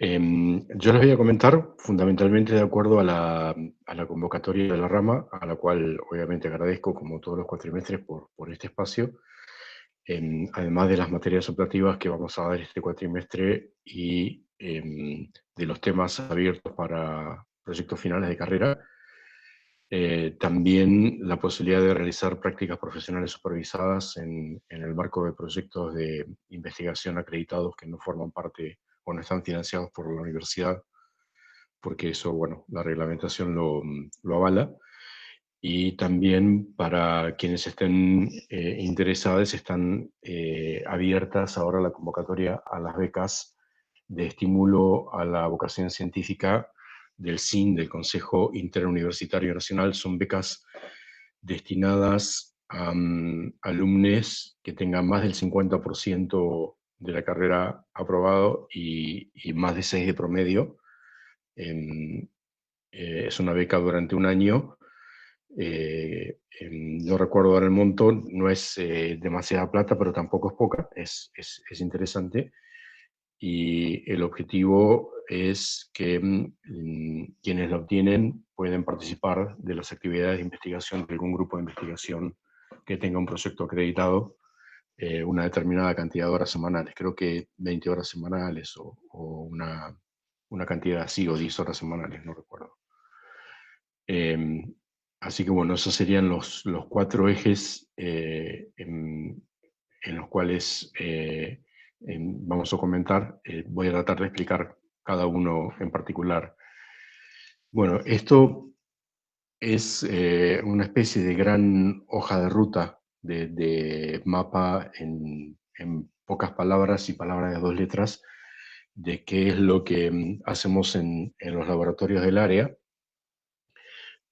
Yo les voy a comentar fundamentalmente de acuerdo a la convocatoria de la rama, a la cual obviamente agradezco como todos los cuatrimestres por este espacio, además de las materias optativas que vamos a dar este cuatrimestre y de los temas abiertos para proyectos finales de carrera. También la posibilidad de realizar prácticas profesionales supervisadas en el marco de proyectos de investigación acreditados que no forman parte o no están financiados por la universidad, porque eso, bueno, la reglamentación lo avala. Y también para quienes estén interesados, están abiertas ahora la convocatoria a las becas de estímulo a la vocación científica del SIN, del Consejo Interuniversitario Nacional. Son becas destinadas a alumnos que tengan más del 50% de la carrera aprobado y más de 6 de promedio. Es una beca durante un año. No recuerdo ahora el monto, no es demasiada plata, pero tampoco es poca, es interesante. Y el objetivo es que quienes lo obtienen pueden participar de las actividades de investigación de algún grupo de investigación que tenga un proyecto acreditado, una determinada cantidad de horas semanales, creo que 20 horas semanales o una cantidad así, o 10 horas semanales, no recuerdo. Así que bueno, esos serían los cuatro ejes en los cuales vamos a comentar. Voy a tratar de explicar cada uno en particular. Bueno, esto es una especie de gran hoja de ruta, de mapa en pocas palabras y palabras de 2 letras, de qué es lo que hacemos en los laboratorios del área.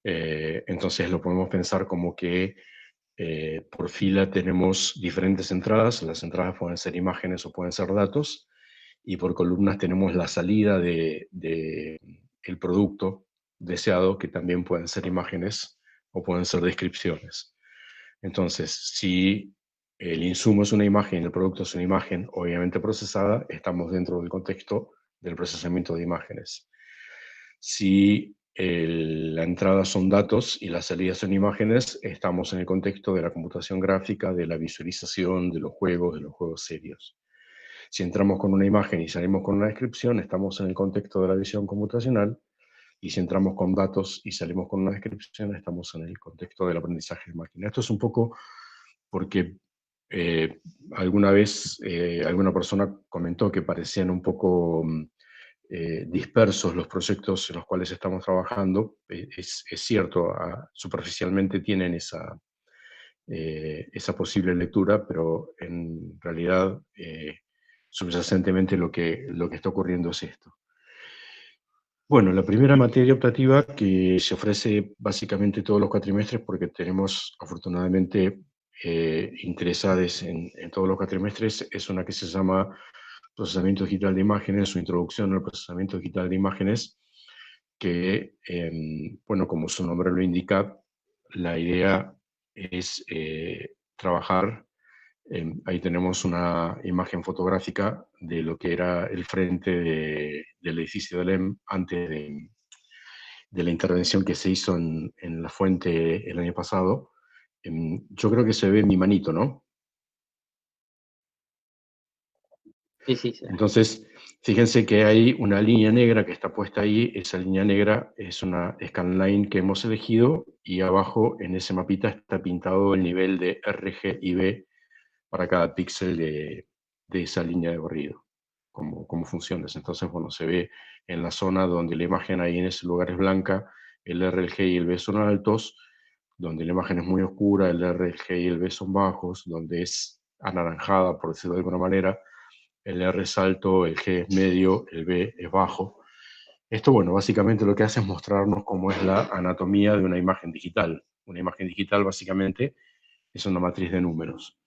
Entonces lo podemos pensar como que por fila tenemos diferentes entradas. Las entradas pueden ser imágenes o pueden ser datos, y por columnas tenemos la salida de el producto deseado, que también pueden ser imágenes o pueden ser descripciones. Entonces, si el insumo es una imagen, el producto es una imagen, obviamente procesada, estamos dentro del contexto del procesamiento de imágenes. Si la entrada son datos y la salida son imágenes, estamos en el contexto de la computación gráfica, de la visualización, de los juegos serios. Si entramos con una imagen y salimos con una descripción, estamos en el contexto de la visión computacional, y si entramos con datos y salimos con una descripción, estamos en el contexto del aprendizaje de máquina. Esto es un poco porque alguna vez alguna persona comentó que parecían un poco dispersos los proyectos en los cuales estamos trabajando. Es cierto, superficialmente tienen esa posible lectura, pero en realidad subyacentemente lo que está ocurriendo es esto. Bueno, la primera materia optativa que se ofrece básicamente todos los cuatrimestres, porque tenemos afortunadamente interesados en todos los cuatrimestres, es una que se llama Procesamiento Digital de Imágenes o Introducción al Procesamiento Digital de Imágenes, que, bueno, como su nombre lo indica, la idea es trabajar. Ahí tenemos una imagen fotográfica de lo que era el frente del edificio del EM antes de la intervención que se hizo en la fuente el año pasado. Yo creo que se ve mi manito, ¿no? Sí, sí, sí. Entonces, fíjense que hay una línea negra que está puesta ahí. Esa línea negra es una scanline que hemos elegido, y abajo en ese mapita está pintado el nivel de R, G y B para cada píxel de esa línea de barrido, como funciones. Entonces, bueno, se ve en la zona donde la imagen ahí en ese lugar es blanca, el R, el G y el B son altos; donde la imagen es muy oscura, el R, el G y el B son bajos; donde es anaranjada, por decirlo de alguna manera, el R es alto, el G es medio, el B es bajo. Esto, bueno, básicamente lo que hace es mostrarnos cómo es la anatomía de una imagen digital. Una imagen digital básicamente es una matriz de números.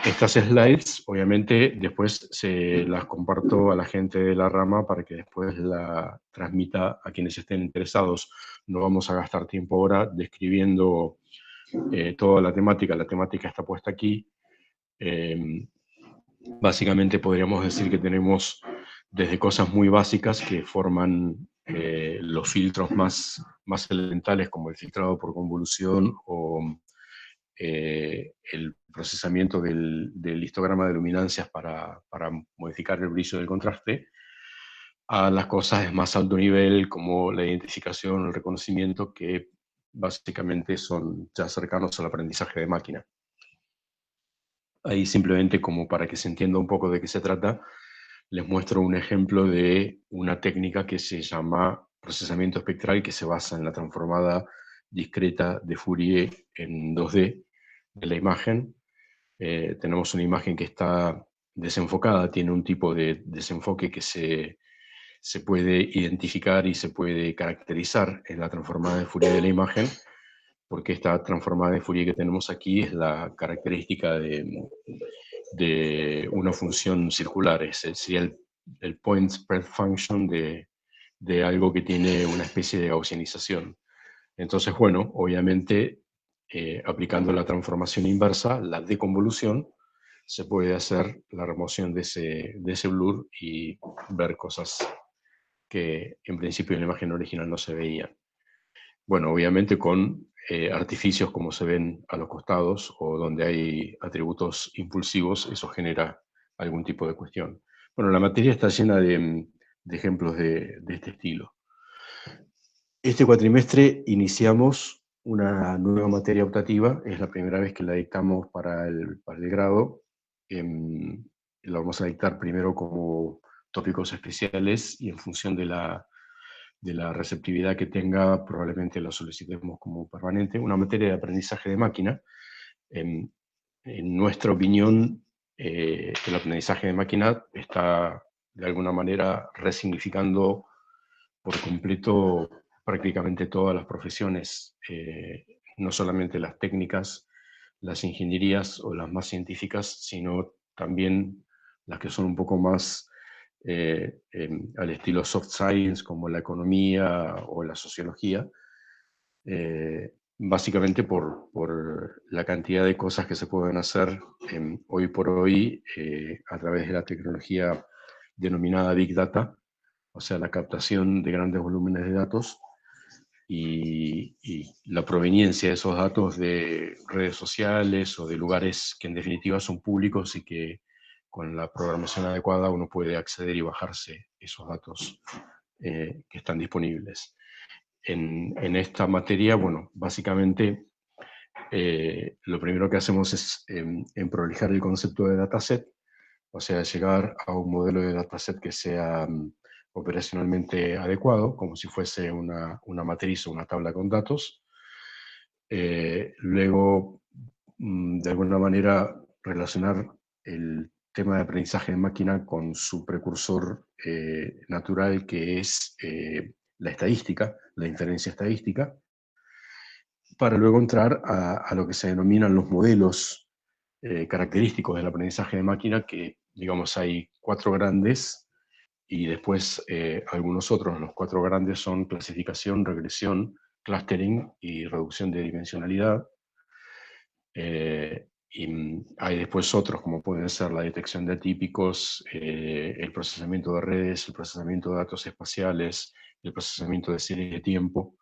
Estas slides, obviamente, después se las comparto a la gente de la rama para que después la transmita a quienes estén interesados. No vamos a gastar tiempo ahora describiendo toda la temática está puesta aquí. Básicamente podríamos decir que tenemos desde cosas muy básicas que forman los filtros más elementales, como el filtrado por convolución o el procesamiento del histograma de luminancias para modificar el brillo del contraste, a las cosas de más alto nivel, como la identificación, el reconocimiento, que básicamente son ya cercanos al aprendizaje de máquina. Ahí simplemente, como para que se entienda un poco de qué se trata, les muestro un ejemplo de una técnica que se llama procesamiento espectral, que se basa en la transformada discreta de Fourier en 2D de la imagen. Tenemos una imagen que está desenfocada, tiene un tipo de desenfoque que se puede identificar y se puede caracterizar en la transformada de Fourier de la imagen, porque esta transformada de Fourier que tenemos aquí es la característica de una función circular, sería el point spread function de algo que tiene una especie de gaussianización. Entonces, bueno, obviamente, aplicando la transformación inversa, la deconvolución, se puede hacer la remoción de ese blur y ver cosas que en principio en la imagen original no se veían. Bueno, obviamente con artificios como se ven a los costados o donde hay atributos impulsivos, eso genera algún tipo de cuestión. Bueno, la materia está llena de ejemplos de este estilo. Este cuatrimestre iniciamos una nueva materia optativa, es la primera vez que la dictamos para el grado. La vamos a dictar primero como tópicos especiales y en función de la receptividad que tenga, probablemente lo solicitemos como permanente. Una materia de aprendizaje de máquina. En nuestra opinión, el aprendizaje de máquina está de alguna manera resignificando por completo prácticamente todas las profesiones, no solamente las técnicas, las ingenierías o las más científicas, sino también las que son un poco más al estilo soft science, como la economía o la sociología, básicamente por la cantidad de cosas que se pueden hacer hoy por hoy a través de la tecnología denominada Big Data, o sea, la captación de grandes volúmenes de datos y la proveniencia de esos datos de redes sociales o de lugares que en definitiva son públicos y que con la programación adecuada uno puede acceder y bajarse esos datos que están disponibles. En esta materia, bueno, básicamente lo primero que hacemos es prolijar el concepto de dataset, o sea, llegar a un modelo de dataset que sea operacionalmente adecuado, como si fuese una matriz o una tabla con datos. Luego, de alguna manera, relacionar el tema de aprendizaje de máquina con su precursor natural, que es la estadística, la inferencia estadística, para luego entrar a lo que se denominan los modelos característicos del aprendizaje de máquina, que digamos hay 4 grandes y después algunos otros. Los 4 grandes son clasificación, regresión, clustering y reducción de dimensionalidad. Y hay después otros, como pueden ser la detección de atípicos, el procesamiento de redes, el procesamiento de datos espaciales, el procesamiento de series de tiempo.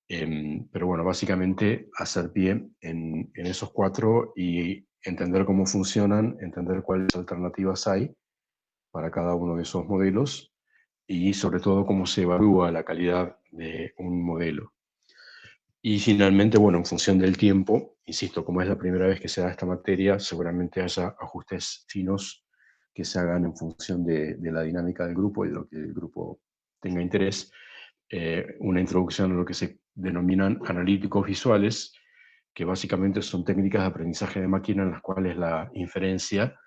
Pero bueno, básicamente hacer pie en esos 4 y entender cómo funcionan, entender cuáles alternativas hay para cada uno de esos modelos y sobre todo cómo se evalúa la calidad de un modelo. Y finalmente, bueno, en función del tiempo, insisto, como es la primera vez que se da esta materia, seguramente haya ajustes finos que se hagan en función de la dinámica del grupo y de lo que el grupo tenga interés. Una introducción a lo que se denominan analíticos visuales, que básicamente son técnicas de aprendizaje de máquina en las cuales la inferencia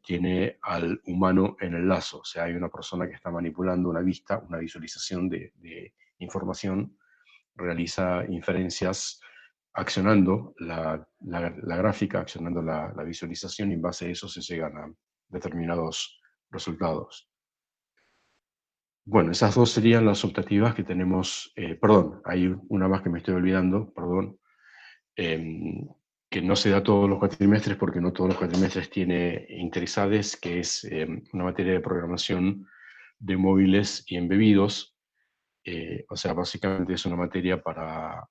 tiene al humano en el lazo. O sea, hay una persona que está manipulando una vista, una visualización de información, realiza inferencias accionando la gráfica, accionando la visualización, y en base a eso se llegan a determinados resultados. Bueno, esas 2 serían las optativas que tenemos. Perdón, hay una más que me estoy olvidando, perdón. que no se da todos los cuatrimestres porque no todos los cuatrimestres tiene interesades, que es una materia de programación de móviles y embebidos. O sea, básicamente es una materia para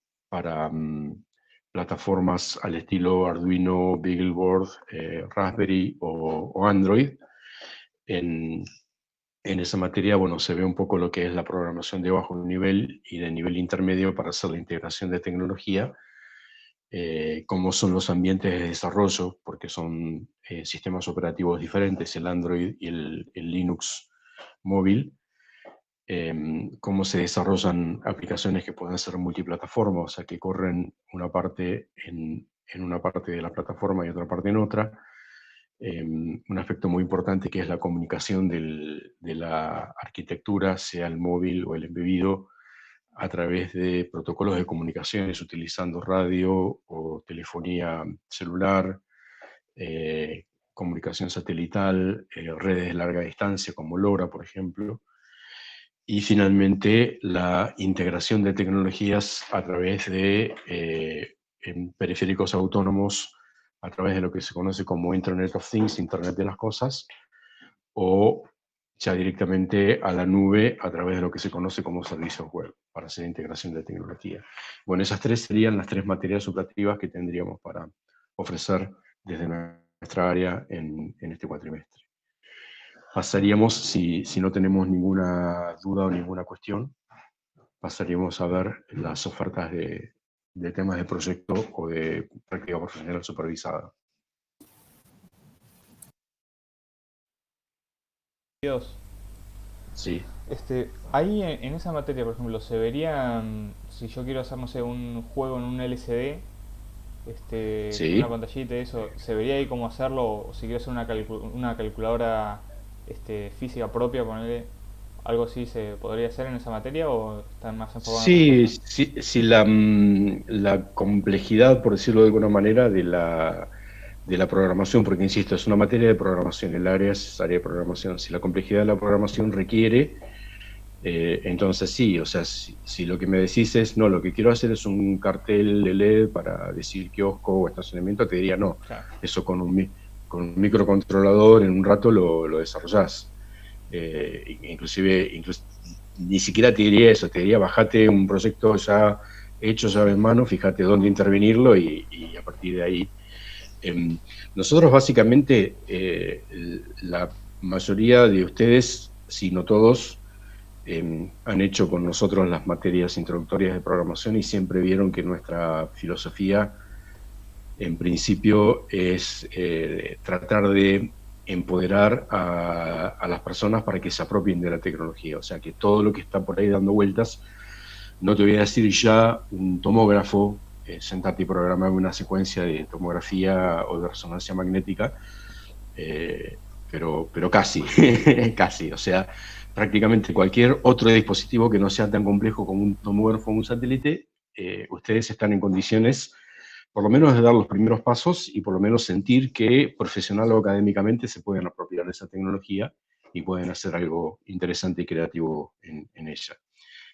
plataformas al estilo Arduino, Beagleboard, Raspberry o Android. En esa materia, bueno, se ve un poco lo que es la programación de bajo nivel y de nivel intermedio para hacer la integración de tecnología, cómo son los ambientes de desarrollo, porque son sistemas operativos diferentes, el Android y el Linux móvil, cómo se desarrollan aplicaciones que pueden ser multiplataforma, o sea, que corren una parte en una parte de la plataforma y otra parte en otra. Un aspecto muy importante que es la comunicación de la arquitectura, sea el móvil o el embebido, a través de protocolos de comunicaciones utilizando radio o telefonía celular, comunicación satelital, redes de larga distancia como LoRa, por ejemplo. Y finalmente, la integración de tecnologías a través de periféricos autónomos, a través de lo que se conoce como Internet of Things, Internet de las Cosas, o ya directamente a la nube a través de lo que se conoce como servicios web, para hacer integración de tecnología. Bueno, esas tres serían las tres materias operativas que tendríamos para ofrecer desde nuestra área en este cuatrimestre. Pasaríamos, si no tenemos ninguna duda o ninguna cuestión, pasaríamos a ver las ofertas de temas de proyecto o de práctica profesional supervisada. Dios. Sí. Ahí en esa materia, por ejemplo, se verían, si yo quiero hacer, no sé, un juego en un LCD, con una Sí. pantallita y eso, ¿se vería ahí cómo hacerlo? O si quiero hacer una calculadora física propia, ponerle algo así, ¿se podría hacer en esa materia o están más enfocados en otras Sí, cosas? sí, sí, la complejidad, por decirlo de alguna manera, de la programación, porque insisto, es una materia de programación, el área es área de programación. Si la complejidad de la programación requiere, entonces sí, o sea, si lo que me decís es, no, lo que quiero hacer es un cartel de LED para decir kiosco o estacionamiento, te diría no, Claro. eso con un microcontrolador en un rato lo desarrollás. Inclusive, ni siquiera te diría eso, te diría bajate un proyecto ya hecho, llave en mano, fíjate dónde intervenirlo y a partir de ahí. Nosotros básicamente, la mayoría de ustedes, si no todos, han hecho con nosotros las materias introductorias de programación y siempre vieron que nuestra filosofía, en principio, es tratar de empoderar a las personas para que se apropien de la tecnología. O sea, que todo lo que está por ahí dando vueltas, no te voy a decir ya un tomógrafo, sentarte y programar una secuencia de tomografía o de resonancia magnética, pero casi, casi. O sea, prácticamente cualquier otro dispositivo que no sea tan complejo como un tomógrafo o un satélite, ustedes están en condiciones, por lo menos, de dar los primeros pasos y por lo menos sentir que profesional o académicamente se pueden apropiar de esa tecnología y pueden hacer algo interesante y creativo en ella.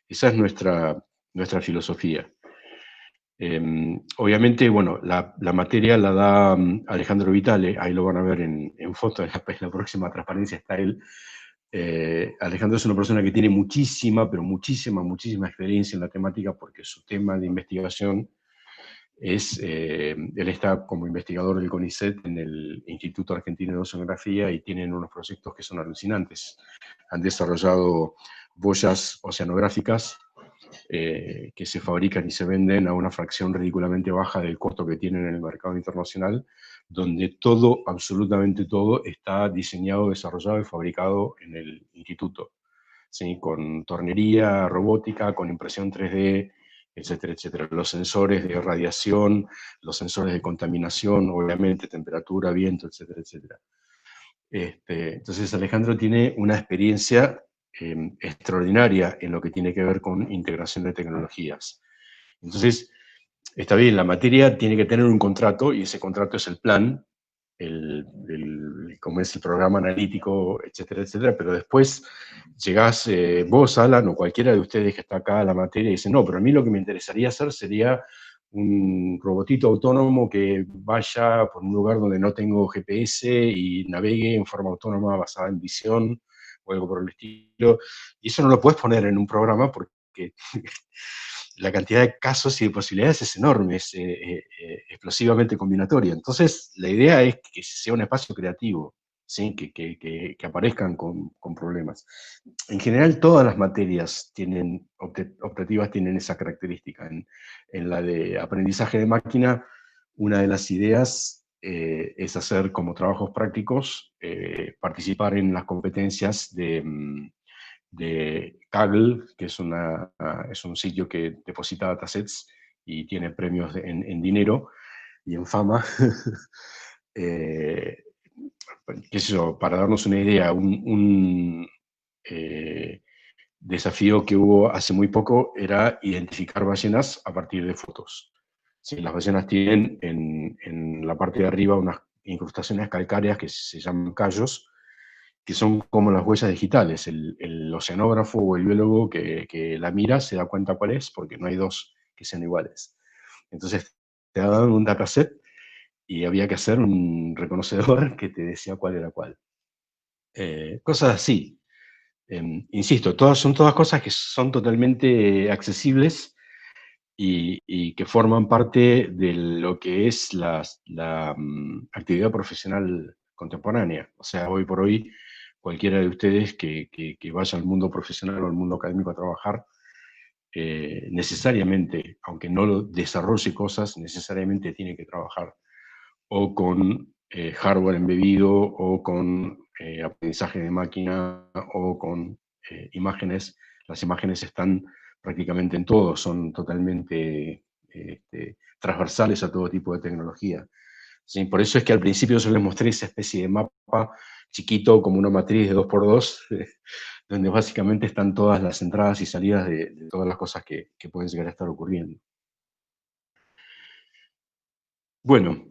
Esa es nuestra filosofía. Obviamente, bueno, la materia la da Alejandro Vitale, ahí lo van a ver en foto, en la próxima transparencia está él. Alejandro es una persona que tiene muchísima, pero muchísima experiencia en la temática porque su tema de investigación es, él está como investigador del CONICET en el Instituto Argentino de Oceanografía y tienen unos proyectos que son alucinantes. Han desarrollado boyas oceanográficas que se fabrican y se venden a una fracción ridículamente baja del costo que tienen en el mercado internacional, donde todo, absolutamente todo, está diseñado, desarrollado y fabricado en el instituto, ¿sí? Con tornería, robótica, con impresión 3D, etcétera, etcétera. Los sensores de radiación, los sensores de contaminación, obviamente, temperatura, viento, etcétera, etcétera. Entonces Alejandro tiene una experiencia extraordinaria en lo que tiene que ver con integración de tecnologías. Entonces, está bien, la materia tiene que tener un contrato y ese contrato es el plan, como es el programa analítico, etcétera, etcétera, pero después llegás vos, Alan, o cualquiera de ustedes que está acá a la materia y dice, no, pero a mí lo que me interesaría hacer sería un robotito autónomo que vaya por un lugar donde no tengo GPS y navegue en forma autónoma basada en visión o algo por el estilo. Y eso no lo puedes poner en un programa porque la cantidad de casos y de posibilidades es enorme, es explosivamente combinatoria. Entonces, la idea es que sea un espacio creativo, ¿sí? Que aparezcan con problemas. En general, todas las materias optativas tienen esa característica. En la de aprendizaje de máquina, una de las ideas es hacer como trabajos prácticos, participar en las competencias de Kaggle, que es un sitio que deposita datasets y tiene premios en dinero y en fama. Qué sé yo, para darnos una idea, un desafío que hubo hace muy poco era identificar ballenas a partir de fotos. Sí, las ballenas tienen en la parte de arriba unas incrustaciones calcáreas que se llaman callos, que son como las huellas digitales. El oceanógrafo o el biólogo que la mira se da cuenta cuál es, porque no hay dos que sean iguales. Entonces te daban un dataset y había que hacer un reconocedor que te decía cuál era cuál. Cosas así. Insisto, son todas cosas que son totalmente accesibles y que forman parte de lo que es la actividad profesional contemporánea. O sea, hoy por hoy, cualquiera de ustedes que vaya al mundo profesional o al mundo académico a trabajar, necesariamente, aunque no desarrolle cosas, necesariamente tiene que trabajar o con hardware embebido, o con aprendizaje de máquina, o con imágenes. Las imágenes están prácticamente en todo, son totalmente transversales a todo tipo de tecnología. ¿Sí? Por eso es que al principio yo les mostré esa especie de mapa chiquito, como una matriz de 2x2, donde básicamente están todas las entradas y salidas de todas las cosas que pueden llegar a estar ocurriendo. Bueno,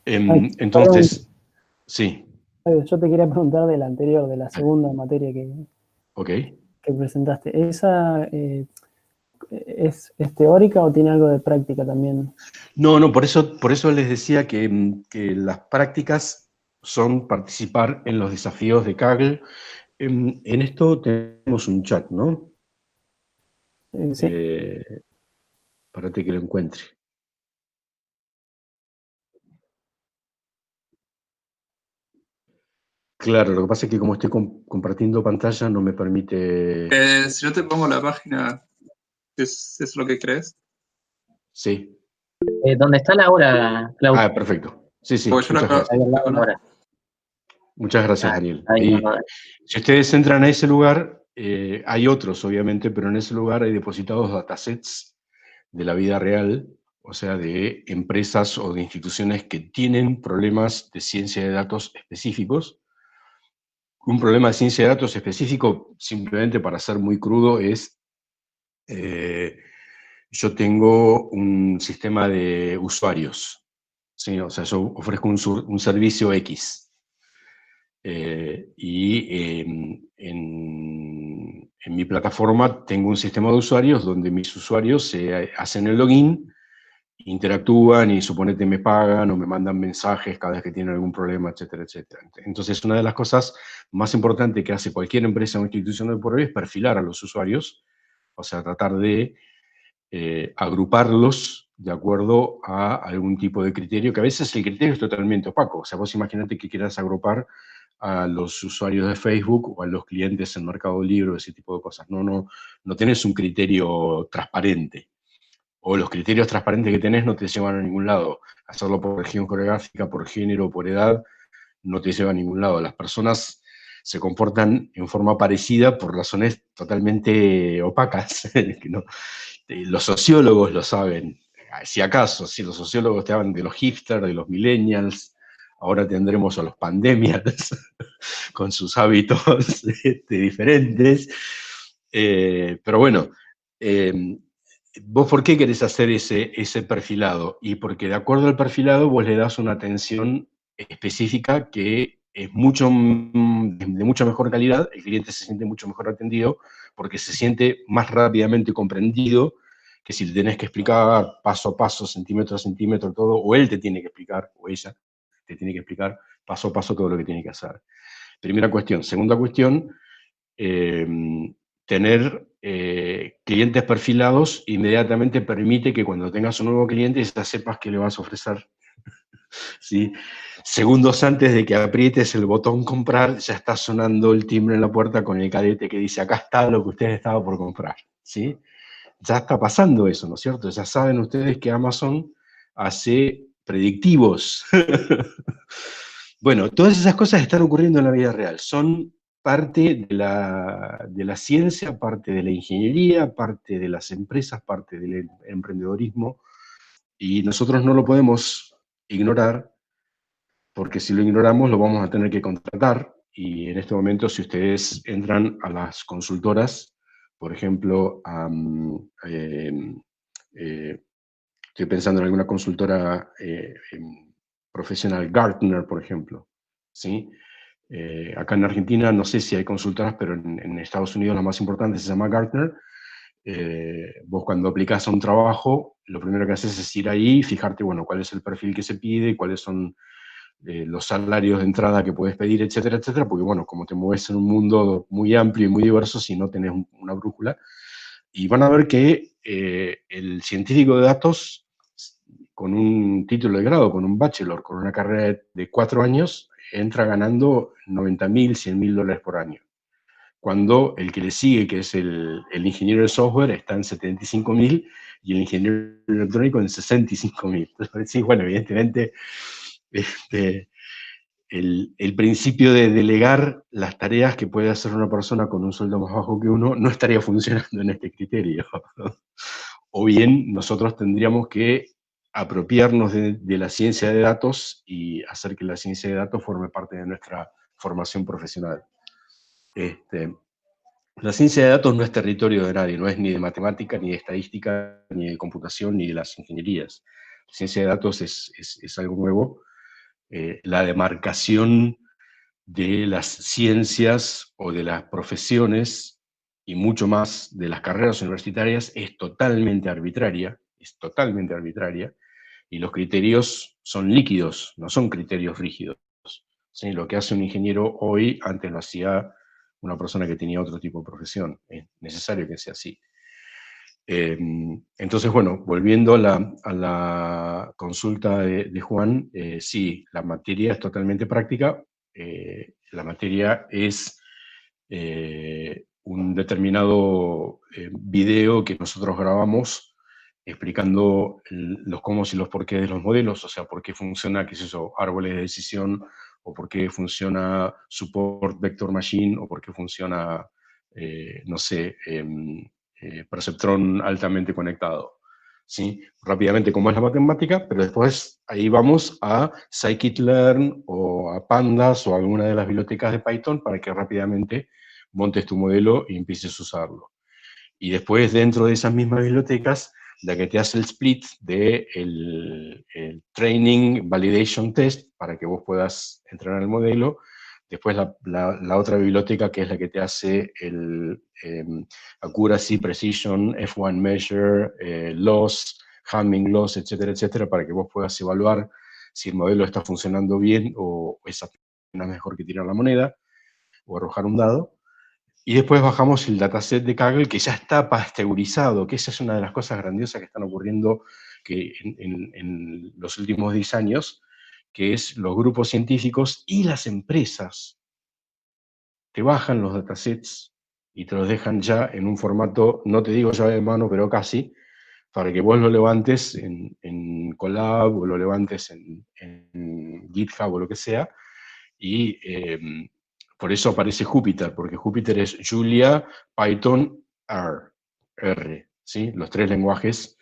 entonces, sí. Yo te quería preguntar de la anterior, de la segunda materia Ok. que presentaste. ¿Esa es teórica o tiene algo de práctica también? No, por eso les decía que las prácticas son participar en los desafíos de Kaggle. En esto tenemos un chat, ¿no? Sí. Espérate que lo encuentre. Claro, lo que pasa es que como estoy compartiendo pantalla no me permite... Si yo te pongo la página, ¿es lo que crees? Sí. ¿Dónde está Laura, Clau? Ah, perfecto. Sí, Pues yo muchas gracias. Ahí al lado, Laura. Muchas gracias, Ah, Daniel. ahí, Y Laura. si ustedes entran a ese lugar, hay otros, obviamente, pero en ese lugar hay depositados datasets de la vida real, o sea, de empresas o de instituciones que tienen problemas de ciencia de datos específicos. Un problema de ciencia de datos específico, simplemente para ser muy crudo, es yo tengo un sistema de usuarios, ¿sí? O sea, yo ofrezco un servicio X. En mi plataforma tengo un sistema de usuarios donde mis usuarios se hacen el login, interactúan y suponete me pagan o me mandan mensajes cada vez que tienen algún problema, etcétera, etcétera. Entonces, una de las cosas más importantes que hace cualquier empresa o institución de por hoy es perfilar a los usuarios, o sea, tratar de agruparlos de acuerdo a algún tipo de criterio, que a veces el criterio es totalmente opaco. O sea, vos imaginate que quieras agrupar a los usuarios de Facebook o a los clientes en Mercado Libre, ese tipo de cosas. No tenés un criterio transparente. O los criterios transparentes que tenés no te llevan a ningún lado. Hacerlo por región geográfica, por género, por edad, no te lleva a ningún lado. Las personas se comportan en forma parecida por razones totalmente opacas. Los sociólogos lo saben. Si acaso, si los sociólogos te hablan de los hipsters, de los millennials, ahora tendremos a los pandemias con sus hábitos diferentes. Pero bueno, ¿vos por qué querés hacer ese perfilado? Y porque de acuerdo al perfilado vos le das una atención específica que es de mucha mejor calidad, el cliente se siente mucho mejor atendido porque se siente más rápidamente comprendido que si le tenés que explicar paso a paso, centímetro a centímetro, todo, o él te tiene que explicar, o ella te tiene que explicar paso a paso todo lo que tiene que hacer. Primera cuestión. Segunda cuestión, tener clientes perfilados inmediatamente permite que cuando tengas un nuevo cliente ya sepas qué le vas a ofrecer. ¿Sí? Segundos antes de que aprietes el botón comprar, ya está sonando el timbre en la puerta con el cadete que dice, acá está lo que ustedes estaban por comprar. ¿Sí? Ya está pasando eso, ¿no es cierto? Ya saben ustedes que Amazon hace predictivos. Bueno, todas esas cosas están ocurriendo en la vida real. Son parte de la ciencia, parte de la ingeniería, parte de las empresas, parte del emprendedorismo. Y nosotros no lo podemos ignorar, porque si lo ignoramos lo vamos a tener que contratar. Y en este momento, si ustedes entran a las consultoras, por ejemplo, estoy pensando en alguna consultora profesional, Gartner, por ejemplo, ¿sí? Acá en Argentina no sé si hay consultoras, pero en Estados Unidos la más importante se llama Gartner. Vos cuando aplicás a un trabajo, lo primero que haces es ir ahí y fijarte, bueno, cuál es el perfil que se pide, cuáles son los salarios de entrada que puedes pedir, etcétera, etcétera, porque bueno, como te mueves en un mundo muy amplio y muy diverso, si no tenés una brújula, y van a ver que el científico de datos, con un título de grado, con un bachelor, con una carrera de 4 años, entra ganando $90.000, $100.000 por año. Cuando el que le sigue, que es el ingeniero de software, está en 75.000 y el ingeniero electrónico en 65.000. Sí, bueno, evidentemente, el principio de delegar las tareas que puede hacer una persona con un sueldo más bajo que uno no estaría funcionando en este criterio. O bien nosotros tendríamos que apropiarnos de la ciencia de datos y hacer que la ciencia de datos forme parte de nuestra formación profesional. La ciencia de datos no es territorio de nadie, no es ni de matemática, ni de estadística, ni de computación, ni de las ingenierías. La ciencia de datos es algo nuevo. La demarcación de las ciencias o de las profesiones y mucho más de las carreras universitarias es totalmente arbitraria, y los criterios son líquidos, no son criterios rígidos. ¿Sí? Lo que hace un ingeniero hoy, antes lo hacía una persona que tenía otro tipo de profesión. Es necesario que sea así. Entonces, bueno, volviendo a la consulta de Juan, sí, la materia es totalmente práctica. La materia es un determinado video que nosotros grabamos explicando los cómo y los por qué de los modelos, o sea, por qué funciona, qué es eso, árboles de decisión, o por qué funciona Support Vector Machine, o por qué funciona, no sé, perceptrón altamente conectado. ¿Sí? Rápidamente como es la matemática, pero después ahí vamos a scikit-learn o a Pandas o a alguna de las bibliotecas de Python para que rápidamente montes tu modelo y empieces a usarlo. Y después dentro de esas mismas bibliotecas, la que te hace el split de el training validation test para que vos puedas entrenar el modelo. Después la otra biblioteca que es la que te hace el accuracy, precision, F1 measure, loss, Hamming loss, etcétera, etcétera, para que vos puedas evaluar si el modelo está funcionando bien o es apenas mejor que tirar la moneda o arrojar un dado. Y después bajamos el dataset de Kaggle, que ya está pasteurizado, que esa es una de las cosas grandiosas que están ocurriendo que en los últimos 10 años, que es los grupos científicos y las empresas te bajan los datasets y te los dejan ya en un formato, no te digo llave de mano, pero casi, para que vos lo levantes en Colab o lo levantes en GitHub o lo que sea, y por eso aparece Jupyter, porque Jupyter es Julia, Python, R, ¿sí? Los 3 lenguajes.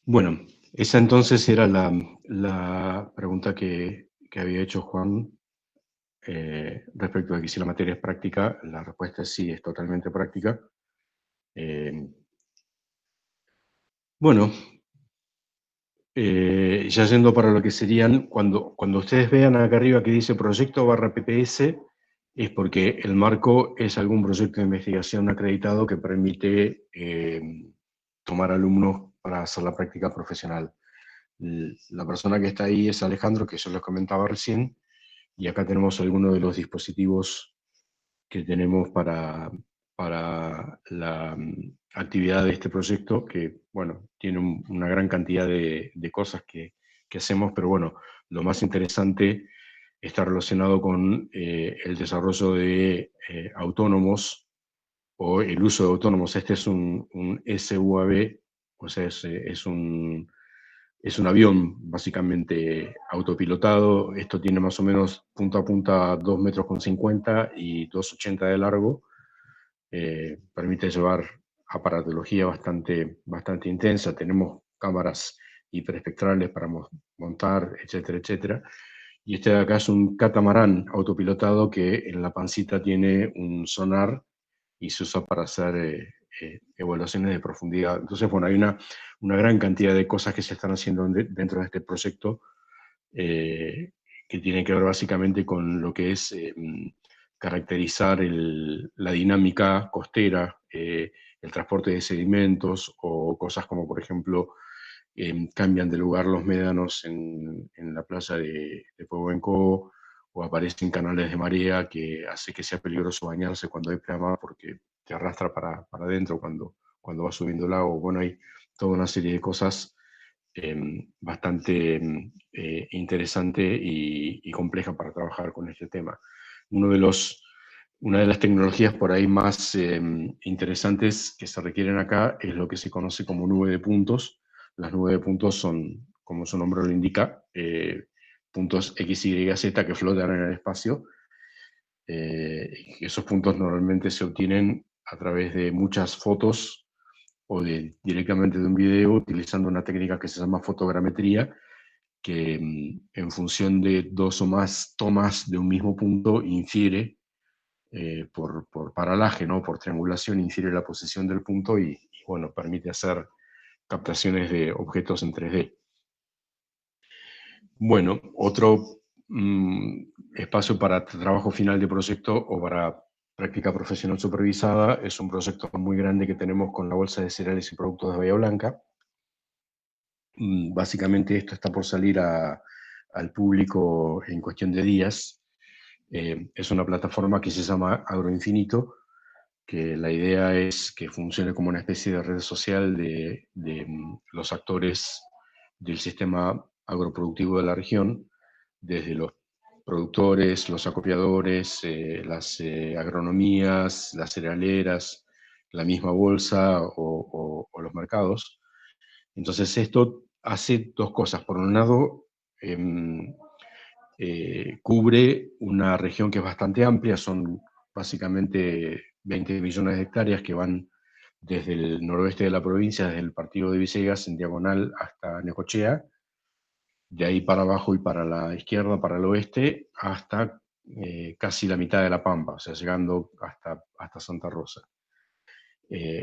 Bueno, esa entonces era la pregunta que había hecho Juan respecto a que si la materia es práctica. La respuesta es sí, es totalmente práctica. Bueno, ya yendo para lo que serían, cuando ustedes vean acá arriba que dice proyecto /PPS, es porque el marco es algún proyecto de investigación acreditado que permite tomar alumnos para hacer la práctica profesional. La persona que está ahí es Alejandro, que yo les comentaba recién, y acá tenemos algunos de los dispositivos que tenemos para la actividad de este proyecto, que, bueno, tiene una gran cantidad de cosas que hacemos, pero bueno, lo más interesante está relacionado con el desarrollo de autónomos o el uso de autónomos. Este es un SUAV, o sea, es un avión básicamente autopilotado. Esto tiene más o menos punta a punta 2,50 metros y 2,80 de largo. Permite llevar aparatología bastante intensa. Tenemos cámaras hiperespectrales para montar, etcétera, etcétera. Y este de acá es un catamarán autopilotado que en la pancita tiene un sonar y se usa para hacer evaluaciones de profundidad. Entonces, bueno, hay una gran cantidad de cosas que se están haciendo dentro de este proyecto que tienen que ver básicamente con lo que es caracterizar la dinámica costera, el transporte de sedimentos o cosas como, por ejemplo, cambian de lugar los médanos en la playa de Pehuenco, o aparecen canales de marea que hace que sea peligroso bañarse cuando hay pleamar porque te arrastra para adentro cuando va subiendo el lago. Bueno, hay toda una serie de cosas bastante interesante y compleja para trabajar con este tema. Una de las tecnologías por ahí más interesantes que se requieren acá es lo que se conoce como nube de puntos. Las nubes de puntos son, como su nombre lo indica, puntos X, Y, Z que flotan en el espacio. Esos puntos normalmente se obtienen a través de muchas fotos o directamente de un video utilizando una técnica que se llama fotogrametría, que en función de 2 o más tomas de un mismo punto infiere por paralaje, ¿no? Por triangulación, infiere la posición del punto y, bueno, permite hacer captaciones de objetos en 3D. Bueno, otro espacio para trabajo final de proyecto o para práctica profesional supervisada es un proyecto muy grande que tenemos con la Bolsa de Cereales y Productos de Bahía Blanca. Básicamente esto está por salir al público en cuestión de días. Es una plataforma que se llama Agroinfinito, que la idea es que funcione como una especie de red social de los actores del sistema agroproductivo de la región, desde los productores, los acopiadores, las agronomías, las cerealeras, la misma bolsa o los mercados. Entonces esto hace dos cosas. Por un lado, cubre una región que es bastante amplia, son básicamente 20 millones de hectáreas que van desde el noroeste de la provincia, desde el partido de Villegas en diagonal hasta Necochea, de ahí para abajo y para la izquierda, para el oeste, hasta casi la mitad de La Pampa, o sea, llegando hasta Santa Rosa.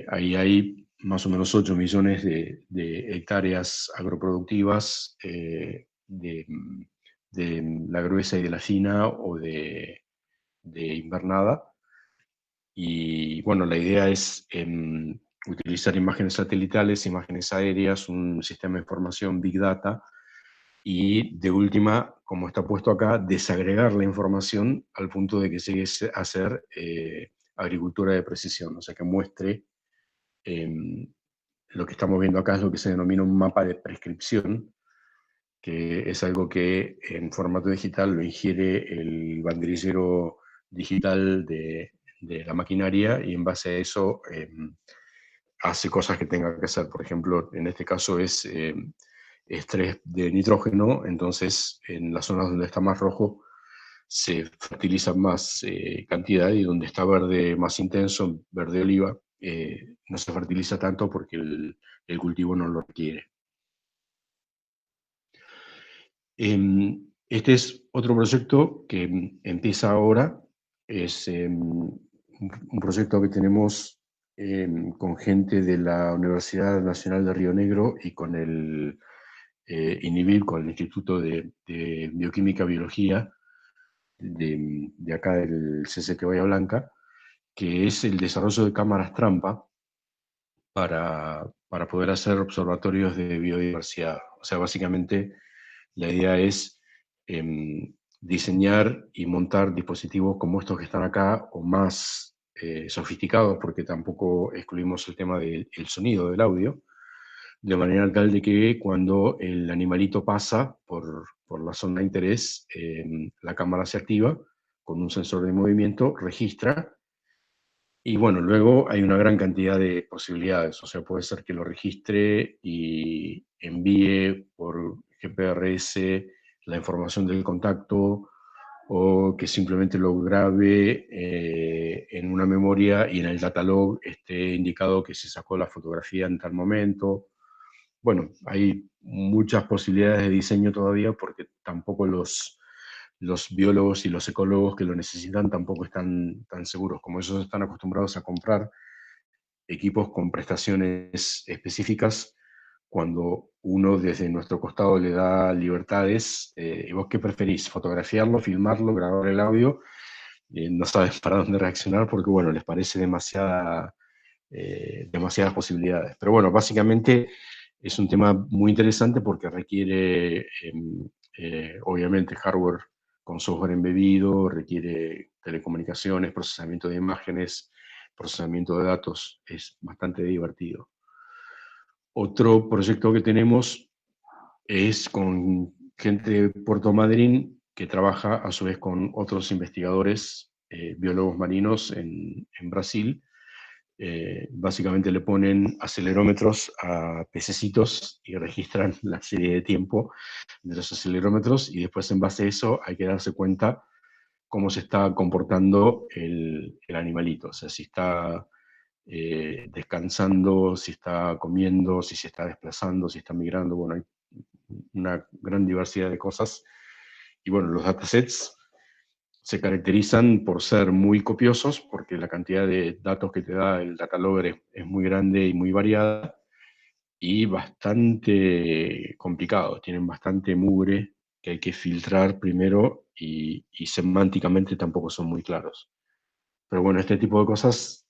Ahí hay más o menos 8 millones de hectáreas agroproductivas de la gruesa y de la fina o de invernada. Y bueno, la idea es utilizar imágenes satelitales, imágenes aéreas, un sistema de información Big Data y de última, como está puesto acá, desagregar la información al punto de que llegue a ser agricultura de precisión, o sea, que muestre lo que estamos viendo acá es lo que se denomina un mapa de prescripción, que es algo que en formato digital lo ingiere el banderillero digital de la maquinaria y en base a eso hace cosas que tenga que hacer. Por ejemplo, en este caso es estrés de nitrógeno, entonces en las zonas donde está más rojo se fertiliza más cantidad y donde está verde más intenso, verde oliva, no se fertiliza tanto porque el cultivo no lo requiere. Este es otro proyecto que empieza ahora, es un proyecto que tenemos con gente de la Universidad Nacional de Río Negro y con el INIBIB, con el Instituto de Bioquímica y Biología de acá del CCT Bahía Blanca, que es el desarrollo de cámaras trampa para para poder hacer observatorios de biodiversidad. O sea, básicamente la idea es diseñar y montar dispositivos como estos que están acá, o más sofisticados, porque tampoco excluimos el tema del sonido, del audio, de manera tal de que cuando el animalito pasa por la zona de interés, la cámara se activa con un sensor de movimiento, registra, y bueno, luego hay una gran cantidad de posibilidades. O sea, puede ser que lo registre y envíe por GPRS la información del contacto, o que simplemente lo grabe en una memoria y en el datalog esté indicado que se sacó la fotografía en tal momento. Bueno, hay muchas posibilidades de diseño todavía, porque tampoco los biólogos y los ecólogos que lo necesitan tampoco están tan seguros. Como ellos están acostumbrados a comprar equipos con prestaciones específicas, cuando uno desde nuestro costado le da libertades, ¿y vos qué preferís? ¿Fotografiarlo, filmarlo, grabar el audio? No saben para dónde reaccionar, porque bueno, les parece demasiadas posibilidades. Pero bueno, básicamente es un tema muy interesante porque requiere, obviamente, hardware con software embebido, requiere telecomunicaciones, procesamiento de imágenes, procesamiento de datos. Es bastante divertido. Otro proyecto que tenemos es con gente de Puerto Madryn, que trabaja a su vez con otros investigadores, biólogos marinos en Brasil. Básicamente le ponen acelerómetros a pececitos y registran la serie de tiempo de los acelerómetros, y después en base a eso hay que darse cuenta cómo se está comportando el animalito. O sea, si está descansando, si está comiendo, si se está desplazando, si está migrando. Bueno, hay una gran diversidad de cosas. Y bueno, los datasets se caracterizan por ser muy copiosos, porque la cantidad de datos que te da el datalogger es muy grande y muy variada, y bastante complicados. Tienen bastante mugre que hay que filtrar primero, y semánticamente tampoco son muy claros. Pero bueno, este tipo de cosas,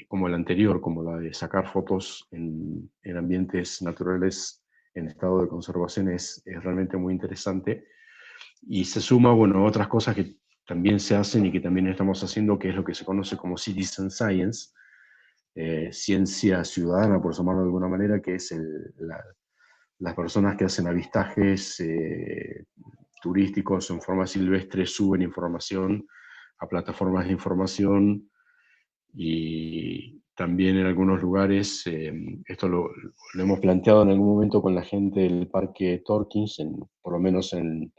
como la anterior, como la de sacar fotos en ambientes naturales en estado de conservación, es realmente muy interesante. Y se suma, bueno, otras cosas que también se hacen y que también estamos haciendo, que es lo que se conoce como Citizen Science, ciencia ciudadana, por llamarlo de alguna manera, que es las personas que hacen avistajes turísticos en forma silvestre, suben información a plataformas de información, y también en algunos lugares, esto lo hemos planteado en algún momento con la gente del Parque Torkins, por lo menos en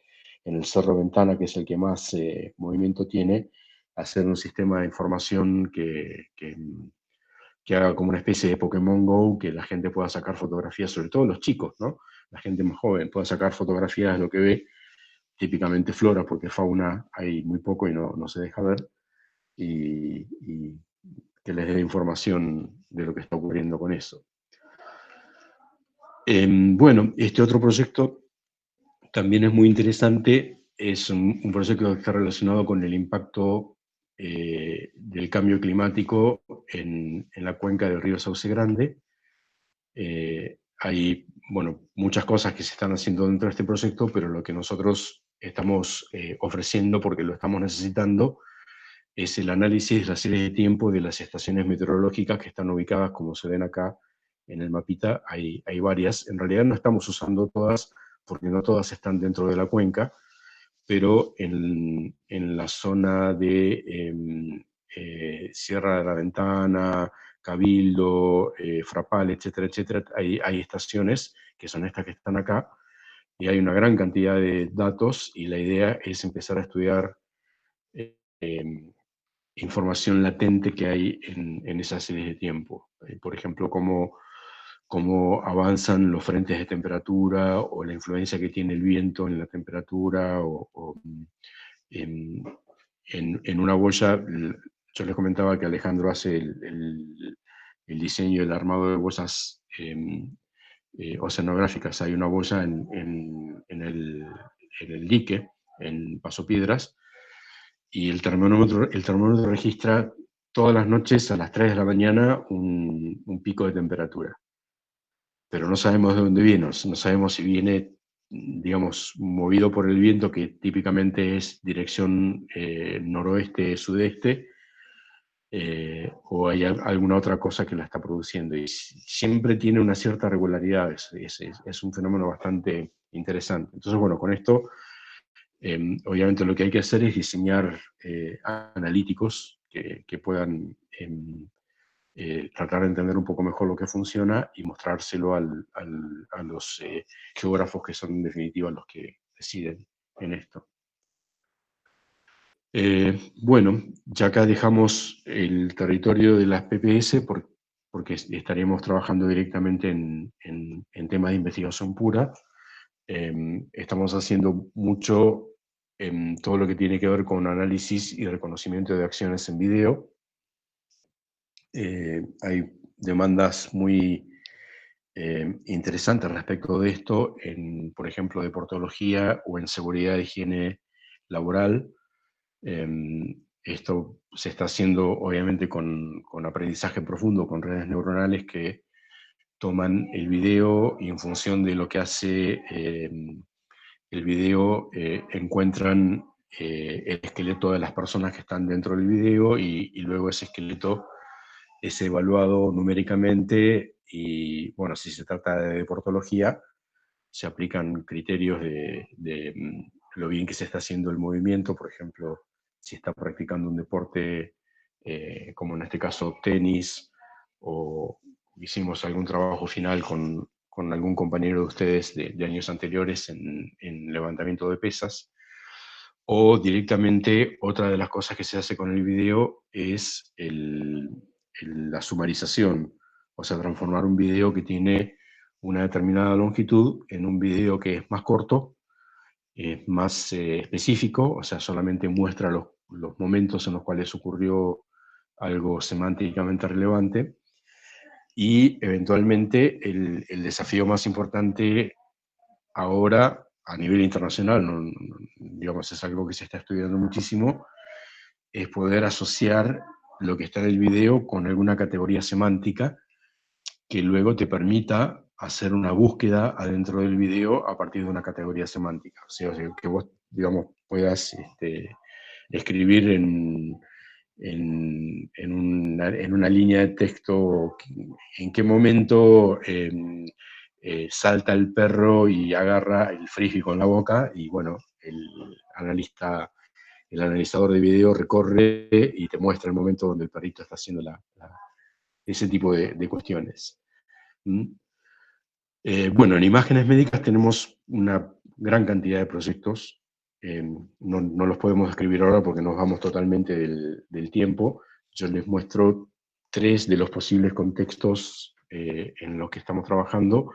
el Cerro Ventana, que es el que más movimiento tiene, hacer un sistema de información que haga como una especie de Pokémon Go, que la gente pueda sacar fotografías, sobre todo los chicos, ¿no? La gente más joven pueda sacar fotografías de lo que ve, típicamente flora, porque fauna hay muy poco y no se deja ver, y que les dé información de lo que está ocurriendo con eso. Bueno, este otro proyecto también es muy interesante. Es un proyecto que está relacionado con el impacto del cambio climático en la cuenca del río Sauce Grande. Hay, bueno, muchas cosas que se están haciendo dentro de este proyecto, pero lo que nosotros estamos ofreciendo, porque lo estamos necesitando, es el análisis de la serie de tiempo de las estaciones meteorológicas que están ubicadas, como se ven acá en el mapita. Hay varias. En realidad no estamos usando todas, porque no todas están dentro de la cuenca, pero en la zona de Sierra de la Ventana, Cabildo, Frapal, etcétera, etcétera, hay estaciones que son estas que están acá, y hay una gran cantidad de datos, y la idea es empezar a estudiar información latente que hay en esas series de tiempo. Por ejemplo, cómo avanzan los frentes de temperatura, o la influencia que tiene el viento en la temperatura, o en una boya. Yo les comentaba que Alejandro hace el diseño y el armado de bolsas oceanográficas. Hay una boya en el dique, en Paso Piedras, y el termómetro registra todas las noches a las 3 de la mañana un pico de temperatura. pero no sabemos de dónde viene, no sabemos si viene, digamos, movido por el viento, que típicamente es dirección noroeste-sudeste, o hay alguna otra cosa que la está produciendo. Y siempre tiene una cierta regularidad, es un fenómeno bastante interesante. Entonces, bueno, con esto, obviamente lo que hay que hacer es diseñar analíticos que puedan tratar de entender un poco mejor lo que funciona y mostrárselo a los geógrafos, que son en definitiva los que deciden en esto. Bueno, ya acá dejamos el territorio de las PPS porque estaríamos trabajando directamente en temas de investigación pura. Estamos haciendo mucho en todo lo que tiene que ver con análisis y reconocimiento de acciones en video. Hay demandas muy interesantes respecto de esto, por ejemplo, de portología o en seguridad e higiene laboral. Esto se está haciendo obviamente con aprendizaje profundo, con redes neuronales que toman el video y en función de lo que hace el video encuentran el esqueleto de las personas que están dentro del video y luego ese esqueleto es evaluado numéricamente y, bueno, si se trata de deportología, se aplican criterios de lo bien que se está haciendo el movimiento, por ejemplo, si está practicando un deporte, como en este caso tenis, o hicimos algún trabajo final con algún compañero de ustedes de años anteriores en levantamiento de pesas, o directamente otra de las cosas que se hace con el video es la sumarización, o sea, transformar un video que tiene una determinada longitud en un video que es más corto, más específico, o sea, solamente muestra los momentos en los cuales ocurrió algo semánticamente relevante, y eventualmente el desafío más importante ahora a nivel internacional, digamos, es algo que se está estudiando muchísimo, es poder asociar lo que está en el video con alguna categoría semántica que luego te permita hacer una búsqueda adentro del video a partir de una categoría semántica. O sea que vos, digamos, puedas escribir en una línea de texto en qué momento salta el perro y agarra el frisbee con la boca, y bueno, el analizador de video recorre y te muestra el momento donde el perrito está haciendo ese tipo de cuestiones. Bueno, en imágenes médicas tenemos una gran cantidad de proyectos. No los podemos describir ahora porque nos vamos totalmente del tiempo. Yo les muestro 3 de los posibles contextos en los que estamos trabajando.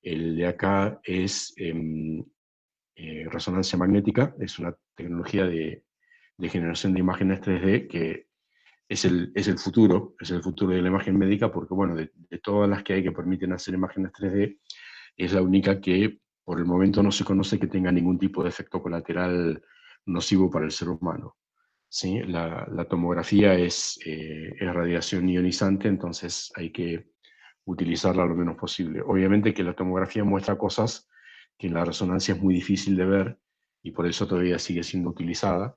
El de acá es resonancia magnética, es una tecnología de generación de imágenes 3D que es el futuro de la imagen médica, porque bueno, de todas las que hay que permiten hacer imágenes 3D, es la única que por el momento no se conoce que tenga ningún tipo de efecto colateral nocivo para el ser humano. ¿Sí? La tomografía es radiación ionizante, entonces hay que utilizarla lo menos posible. Obviamente que la tomografía muestra cosas que en la resonancia es muy difícil de ver y por eso todavía sigue siendo utilizada.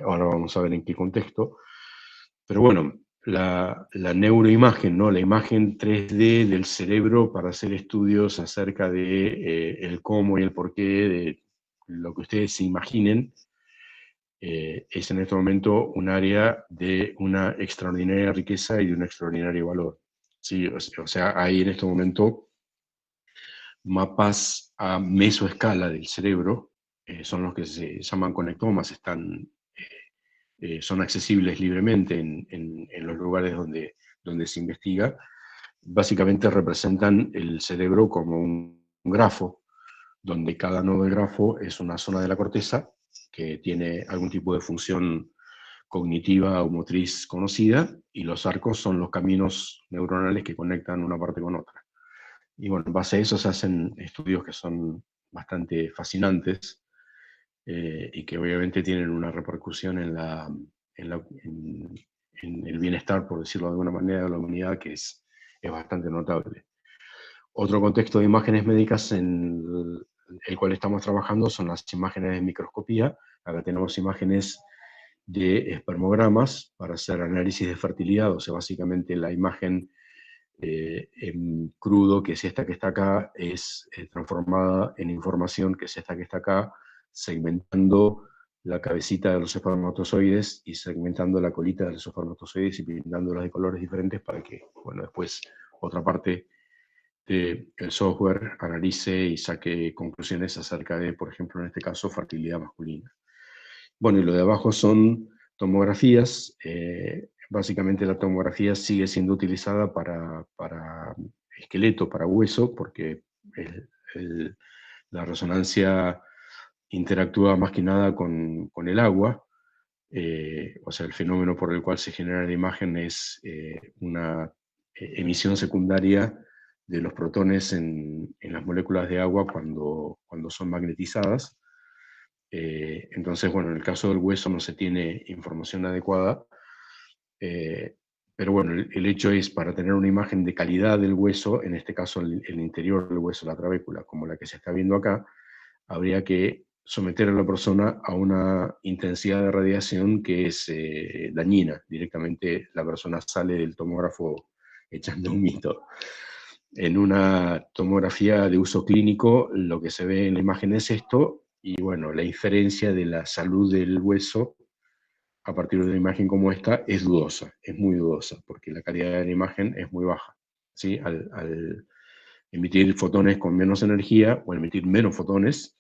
Ahora vamos a ver en qué contexto. Pero bueno, la neuroimagen, ¿no? La imagen 3D del cerebro para hacer estudios acerca de el cómo y el porqué de lo que ustedes se imaginen, es en este momento un área de una extraordinaria riqueza y de un extraordinario valor. Sí, o sea, hay en este momento mapas a mesoescala del cerebro, son los que se llaman conectomas, son accesibles libremente en los lugares donde se investiga. Básicamente representan el cerebro como un grafo, donde cada nodo de grafo es una zona de la corteza que tiene algún tipo de función cognitiva o motriz conocida, y los arcos son los caminos neuronales que conectan una parte con otra. Y bueno, en base a eso se hacen estudios que son bastante fascinantes y que obviamente tienen una repercusión en el bienestar, por decirlo de alguna manera, de la humanidad, que es bastante notable. Otro contexto de imágenes médicas en el cual estamos trabajando son las imágenes de microscopía. Acá tenemos imágenes de espermogramas para hacer análisis de fertilidad, o sea, básicamente la imagen en crudo, que es esta que está acá, es transformada en información, que es esta que está acá, segmentando la cabecita de los espermatozoides y segmentando la colita de los espermatozoides y pintándolas de colores diferentes para que, bueno, después otra parte del software analice y saque conclusiones acerca de, por ejemplo, en este caso, fertilidad masculina. Bueno, y lo de abajo son tomografías. Básicamente la tomografía sigue siendo utilizada para esqueleto, para hueso, porque la resonancia interactúa más que nada con el agua. O sea, el fenómeno por el cual se genera la imagen es una emisión secundaria de los protones en las moléculas de agua cuando son magnetizadas. Entonces, bueno, en el caso del hueso no se tiene información adecuada, pero bueno, el hecho es, para tener una imagen de calidad del hueso, en este caso el interior del hueso, la trabécula, como la que se está viendo acá, habría que someter a la persona a una intensidad de radiación que es dañina. Directamente la persona sale del tomógrafo echando un mito. En una tomografía de uso clínico, lo que se ve en la imagen es esto, y bueno, la inferencia de la salud del hueso a partir de una imagen como esta es dudosa, es muy dudosa, porque la calidad de la imagen es muy baja. ¿Sí? Al emitir fotones con menos energía o al emitir menos fotones,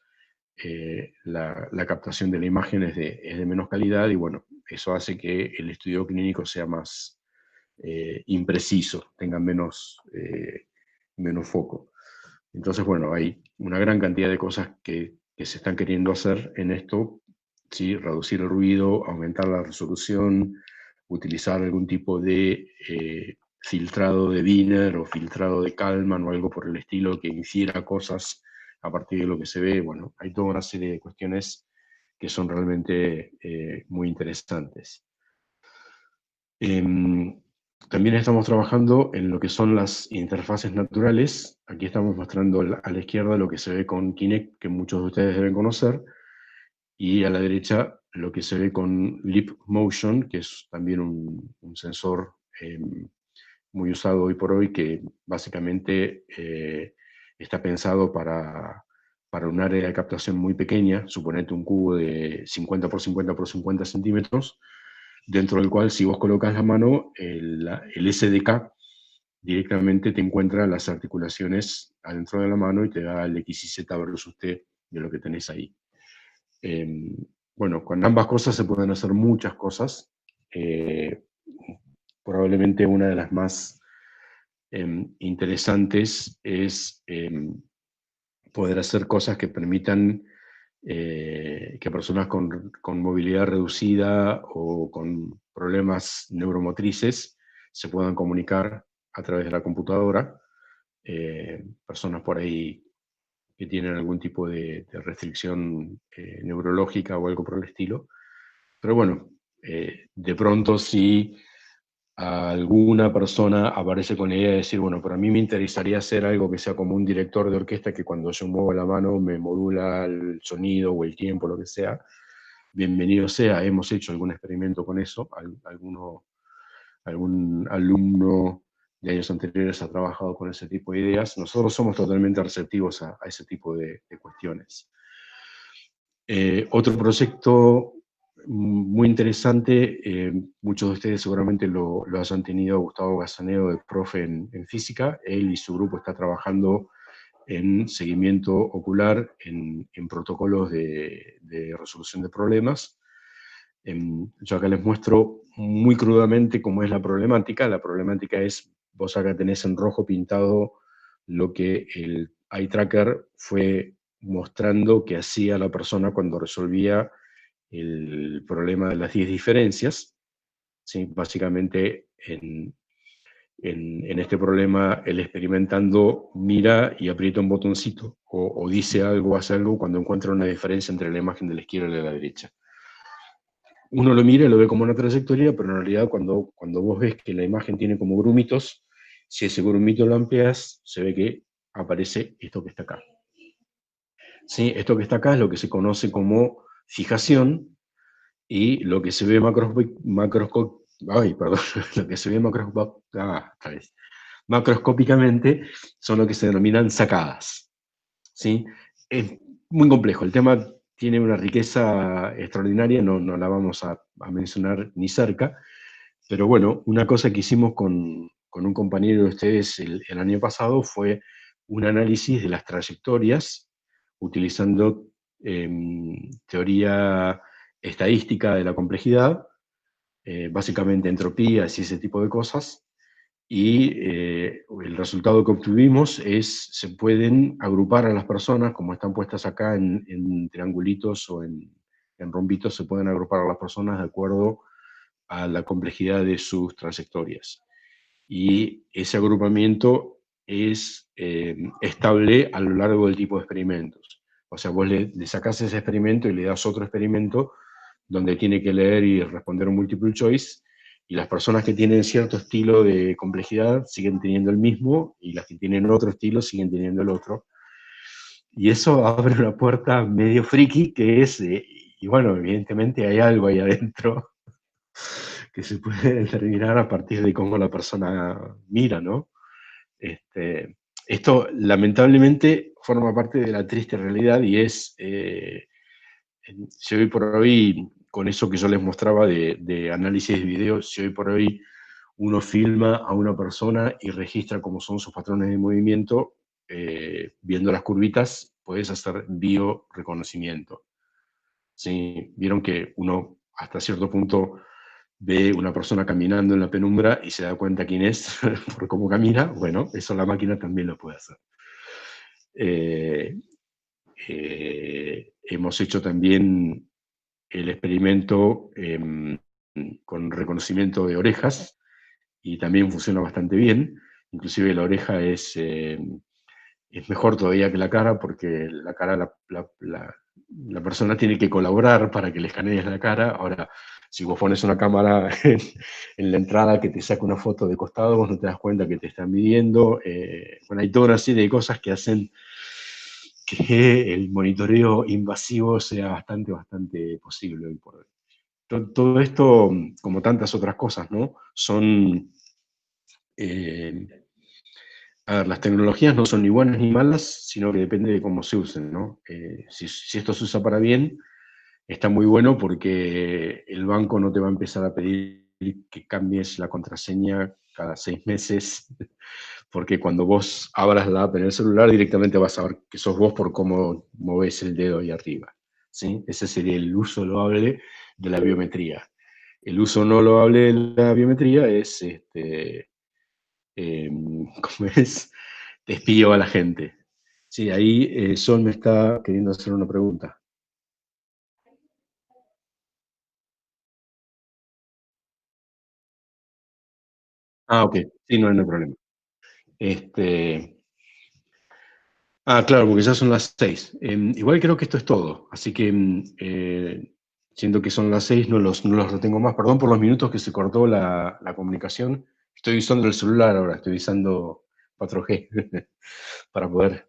la captación de la imagen es de menos calidad, y bueno, eso hace que el estudio clínico sea más impreciso, tenga menos foco. Entonces, bueno, hay una gran cantidad de cosas que se están queriendo hacer en esto, ¿sí? Reducir el ruido, aumentar la resolución, utilizar algún tipo de filtrado de Wiener o filtrado de Kalman o algo por el estilo que infiera cosas a partir de lo que se ve. Bueno, hay toda una serie de cuestiones que son realmente muy interesantes. También estamos trabajando en lo que son las interfaces naturales. Aquí estamos mostrando a la izquierda lo que se ve con Kinect, que muchos de ustedes deben conocer, y a la derecha lo que se ve con Leap Motion, que es también un sensor muy usado hoy por hoy, que básicamente está pensado para un área de captación muy pequeña. Suponete un cubo de 50 por 50 por 50 centímetros, dentro del cual, si vos colocas la mano, el SDK directamente te encuentra las articulaciones adentro de la mano y te da el X y Z versus T de lo que tenés ahí. Bueno, con ambas cosas se pueden hacer muchas cosas. Probablemente una de las más interesantes es poder hacer cosas que permitan que personas con movilidad reducida o con problemas neuromotrices se puedan comunicar a través de la computadora. Personas por ahí que tienen algún tipo de restricción neurológica o algo por el estilo. Pero bueno, de pronto si alguna persona aparece con la idea de decir, bueno, pero a mí me interesaría hacer algo que sea como un director de orquesta, que cuando yo muevo la mano me modula el sonido o el tiempo, lo que sea, bienvenido sea. Hemos hecho algún experimento con eso, algún alumno de años anteriores ha trabajado con ese tipo de ideas. Nosotros somos totalmente receptivos a ese tipo de cuestiones. Otro proyecto muy interesante, muchos de ustedes seguramente lo hayan tenido, Gustavo Gazzaneo, de profe en física. Él y su grupo está trabajando en seguimiento ocular, en protocolos de resolución de problemas. Yo acá les muestro muy crudamente cómo es la problemática. La problemática es, vos acá tenés en rojo pintado lo que el eye tracker fue mostrando que hacía la persona cuando resolvía el problema de las 10 diferencias. ¿Sí? Básicamente, en este problema, el experimentando mira y aprieta un botoncito, o dice algo, hace algo, cuando encuentra una diferencia entre la imagen de la izquierda y de la derecha. Uno lo mira y lo ve como una trayectoria, pero en realidad cuando vos ves que la imagen tiene como grumitos, si ese grumito lo amplias, se ve que aparece esto que está acá. ¿Sí? Esto que está acá es lo que se conoce como fijación, y lo que se ve macroscópicamente son lo que se denominan sacadas. ¿Sí? Es muy complejo, el tema tiene una riqueza extraordinaria, no la vamos a mencionar ni cerca, pero bueno, una cosa que hicimos con un compañero de ustedes el año pasado fue un análisis de las trayectorias utilizando teoría estadística de la complejidad, básicamente entropías y ese tipo de cosas, y el resultado que obtuvimos es, se pueden agrupar a las personas, como están puestas acá en triangulitos o en rombitos, se pueden agrupar a las personas de acuerdo a la complejidad de sus trayectorias. Y ese agrupamiento es estable a lo largo del tipo de experimentos. O sea, vos le sacás ese experimento y le das otro experimento donde tiene que leer y responder un multiple choice, y las personas que tienen cierto estilo de complejidad siguen teniendo el mismo, y las que tienen otro estilo siguen teniendo el otro. Y eso abre una puerta medio friki, que es, y bueno, evidentemente hay algo ahí adentro que se puede determinar a partir de cómo la persona mira, ¿no? Esto lamentablemente forma parte de la triste realidad, y es, si hoy por hoy, con eso que yo les mostraba de análisis de video, si hoy por hoy uno filma a una persona y registra cómo son sus patrones de movimiento, viendo las curvitas, puedes hacer bioreconocimiento. ¿Sí? Vieron que uno hasta cierto punto ve una persona caminando en la penumbra y se da cuenta quién es por cómo camina. Bueno, eso la máquina también lo puede hacer. Hemos hecho también el experimento con reconocimiento de orejas, y también funciona bastante bien. Inclusive la oreja es mejor todavía que la cara, porque la cara la persona tiene que colaborar para que le escanees la cara. Ahora, si vos pones una cámara en la entrada que te saca una foto de costado, vos no te das cuenta que te están midiendo. Bueno, hay toda una serie de cosas que hacen que el monitoreo invasivo sea bastante posible hoy por hoy. Todo esto, como tantas otras cosas, ¿no? Son... a ver, las tecnologías no son ni buenas ni malas, sino que depende de cómo se usen, ¿no? Si esto se usa para bien, está muy bueno, porque el banco no te va a empezar a pedir que cambies la contraseña cada 6 meses, porque cuando vos abras la app en el celular, directamente vas a ver que sos vos por cómo movés el dedo ahí arriba, ¿sí? Ese sería el uso loable de la biometría. El uso no loable de la biometría es, ¿cómo es? Te espío a la gente. Sí, ahí Sol me está queriendo hacer una pregunta. Ah, ok, sí, no hay problema. Claro, porque ya son las 6. Igual creo que esto es todo, así que siento que son las 6, no los retengo más. Perdón por los minutos que se cortó la comunicación. Estoy usando el celular ahora, estoy usando 4G para poder...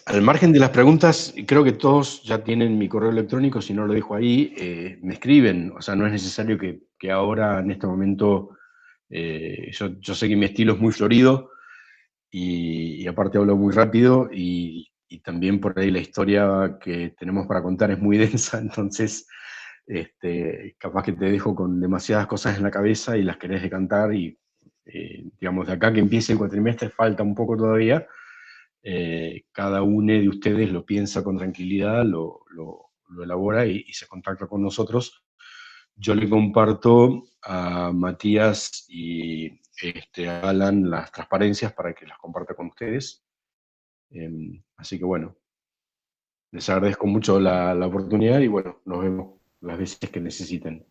Al margen de las preguntas, creo que todos ya tienen mi correo electrónico. Si no lo dejo ahí, me escriben. O sea, no es necesario que ahora, en este momento, yo sé que mi estilo es muy florido, y aparte hablo muy rápido, y también por ahí la historia que tenemos para contar es muy densa. Entonces capaz que te dejo con demasiadas cosas en la cabeza y las querés decantar, y digamos, de acá que empiece el cuatrimestre falta un poco todavía. Cada uno de ustedes lo piensa con tranquilidad, lo elabora y se contacta con nosotros. Yo le comparto a Matías y a Alan las transparencias para que las comparta con ustedes. Así que bueno, les agradezco mucho la oportunidad, y bueno, nos vemos las veces que necesiten.